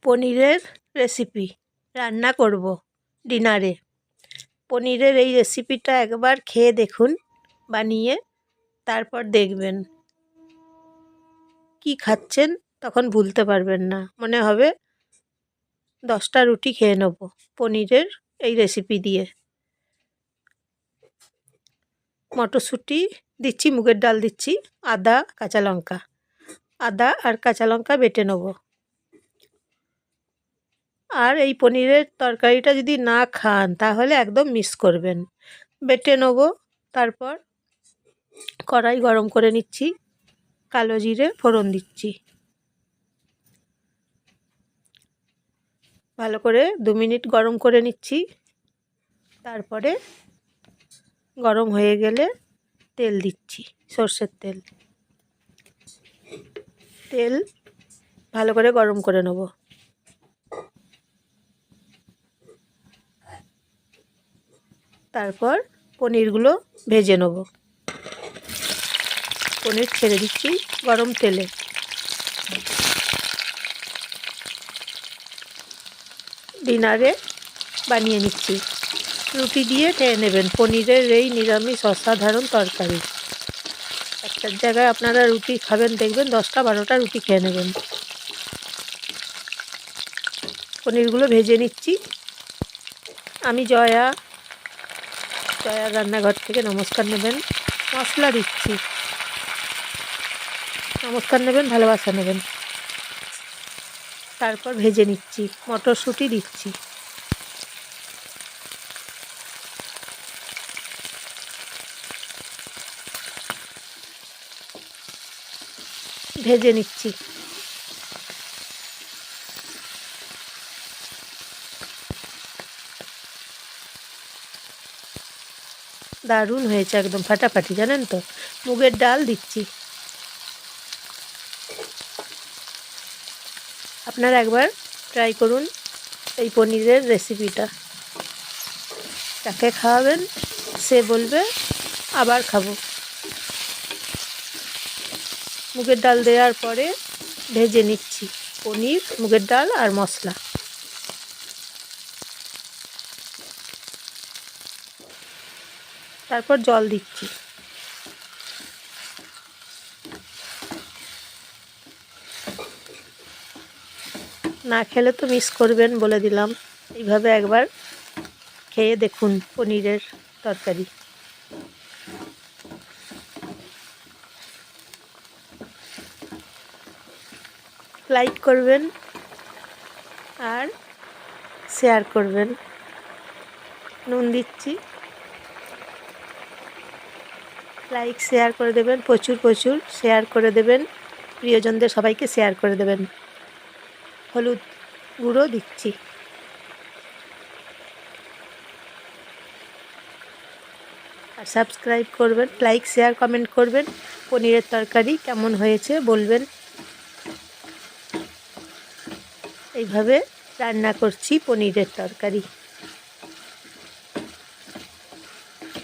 পনিরের রেসিপি রান্না করব ডিনারে। পনিরের এই রেসিপিটা একবার খেয়ে দেখুন বানিয়ে, তারপর দেখবেন কি খাচ্ছেন, তখন ভুলতে পারবেন না, মনে হবে 10টা রুটি খেয়ে নেব পনিরের এই রেসিপি দিয়ে। মটরশুঁটি দিচ্ছি, মুগের ডাল দিচ্ছি, আদা কাঁচা লঙ্কা, আদা আর কাঁচা লঙ্কা বেটে নেব। আর এই পনিরের তরকারিটা যদি না খান তাহলে একদম মিস করবেন। বেটে নেব। তারপর কড়াই গরম করে নিচ্ছি, কালো জিরে ফোড়ন দিচ্ছি, ভালো করে 2 মিনিট গরম করে নিচ্ছি। তারপরে গরম হয়ে গেলে তেল দিচ্ছি, সর্ষের তেল। তেল ভালো করে গরম করে নেব। তারপর পনিরগুলো ভেজে নেব। পনির ছেড়ে দিচ্ছি গরম তেলে। ডিনারে বানিয়ে নিচ্ছি, রুটি দিয়ে খেয়ে নেবেন পনিরের এই নিরামিষ অসাধারণ তরকারি। একটার জায়গায় আপনারা রুটি খাবেন, দেখবেন 10টা 12টা রুটি খেয়ে নেবেন। পনিরগুলো ভেজে নিচ্ছি। আমি জয়ার রান্নাঘর থেকে নমস্কার নেবেন। মশলা দিচ্ছি, নমস্কার নেবেন, ভালোবাসা নেবেন। তারপর ভেজে নিচ্ছি, মটরশুঁটি দিচ্ছি, ভেজে নিচ্ছি। দারুণ হয়েছে, একদম ফাটাফাটি, জানেন তো। মুগের ডাল দিচ্ছি। আপনারা একবার ট্রাই করুন এই পনিরের রেসিপিটা। যাকে খাওয়াবেন সে বলবে আবার খাবো। মুগের ডাল দেওয়ার পরে ভেজে নিচ্ছি পনির, মুগের ডাল আর মশলা। তারপর জল দিচ্ছি। না খেলে তো মিস করবেন, বলে দিলাম। এইভাবে একবার খেয়ে দেখুন পনিরের তরকারি। লাইক করবেন আর শেয়ার করবেন। নুন দিচ্ছি, লাইক শেয়ার করে দেবেন, প্রচুর প্রচুর শেয়ার করে দেবেন, প্রিয়জনদের সবাইকে শেয়ার করে দেবেন। হলুদ গুঁড়ো দিচ্ছি। আর সাবস্ক্রাইব করবেন, লাইক শেয়ার কমেন্ট করবেন। পনিরের তরকারি কেমন হয়েছে বলবেন। এইভাবে রান্না করছি পনিরের তরকারি,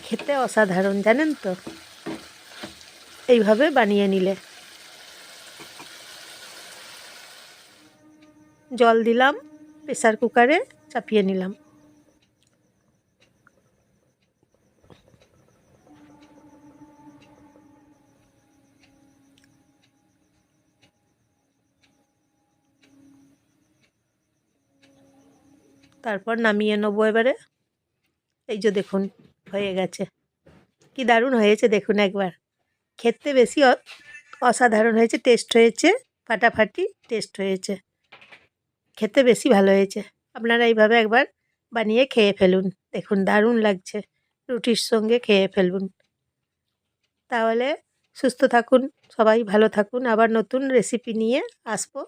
খেতে অসাধারণ, জানেন তো। এইভাবে বানিয়ে নিলে। জল দিলাম, প্রেসার কুকারে চাপিয়ে নিলাম। তারপর নামিয়ে নেবো এবারে। এই যে দেখুন হয়ে গেছে, কি দারুণ হয়েছে দেখুন একবার। খেতে বেশি অসাধারণ হয়েছে, টেস্ট হয়েছে, ফাটাফাটি টেস্ট হয়েছে, খেতে বেশি ভালো হয়েছে। আপনারা এইভাবে একবার বানিয়ে খেয়ে ফেলুন, দেখুন দারুণ লাগছে। রুটির সঙ্গে খেয়ে ফেলুন। তাহলে সুস্থ থাকুন সবাই, ভালো থাকুন। আবার নতুন রেসিপি নিয়ে আসবো।